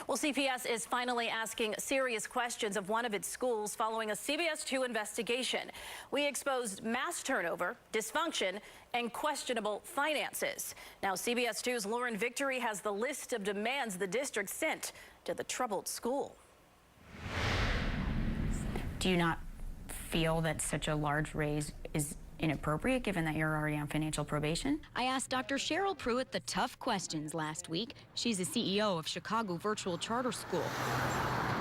Well, CPS is finally asking serious questions of one of its schools following a CBS 2 investigation. We exposed mass turnover, dysfunction, and questionable finances. Now, CBS 2's Lauren Victory has the list of demands the district sent to the troubled school. Do you not feel that such a large raise is inappropriate given that you're already on financial probation? I asked Dr. Cheryl Pruitt the tough questions last week. She's the CEO of Chicago Virtual Charter School.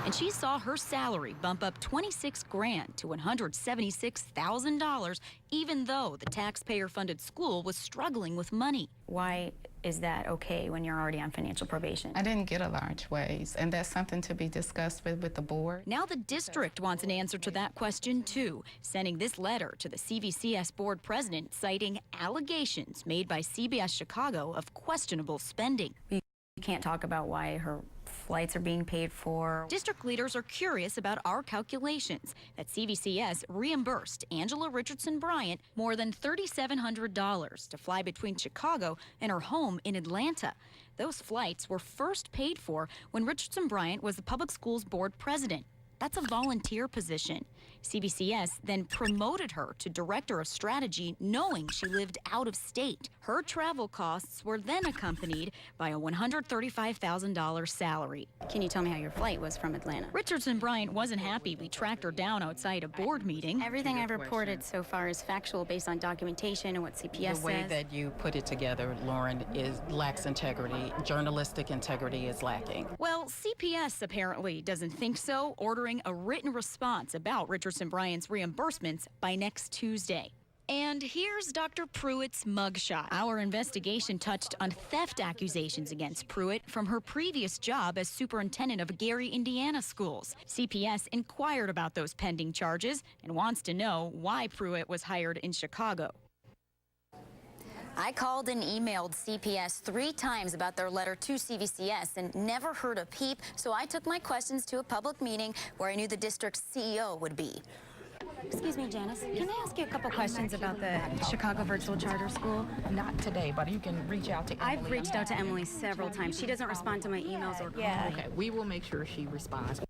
And she saw her salary bump up $26,000 to $176,000, even though the taxpayer-funded school was struggling with money. Why is that okay when you're already on financial probation? I didn't get a large raise, and that's something to be discussed with the board. Now the district wants an answer to that question, too, sending this letter to the CVCS board president citing allegations made by CBS Chicago of questionable spending. You can't talk about why her flights are being paid for. District leaders are curious about our calculations that CVCS reimbursed Angela Richardson Bryant more than $3,700 to fly between Chicago and her home in Atlanta. Those flights were first paid for when Richardson Bryant was the public schools board president. That's a volunteer position. CVCS then promoted her to director of strategy, knowing she lived out of state. Her travel costs were then accompanied by a $135,000 salary. Can you tell me how your flight was from Atlanta? Richardson Bryant wasn't happy we tracked her down outside a board meeting. Everything I've reported so far is factual based on documentation and what CPS says. The way that you put it together, Lauren, lacks integrity. Journalistic integrity is lacking. Well, CPS apparently doesn't think so, ordering a written response about Richardson Bryant's reimbursements by next Tuesday. And here's Dr. Pruitt's mugshot. Our investigation touched on theft accusations against Pruitt from her previous job as superintendent of Gary, Indiana schools. CPS inquired about those pending charges and wants to know why Pruitt was hired in Chicago. I called and emailed CPS 3 times about their letter to CVCS and never heard a peep, so I took my questions to a public meeting where I knew the district's CEO would be. Excuse me, Janice, can I ask you a couple questions about the Chicago Virtual Charter School? Not today, but you can reach out to Emily. I've reached out to Emily several times. She doesn't respond to my emails or calls. Okay, we will make sure she responds.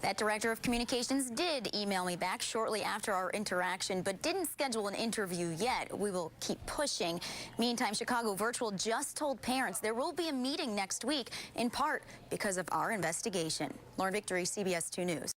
That director of communications did email me back shortly after our interaction, but didn't schedule an interview yet. We will keep pushing. Meantime, Chicago Virtual just told parents there will be a meeting next week, in part because of our investigation. Lauren Victory, CBS 2 News.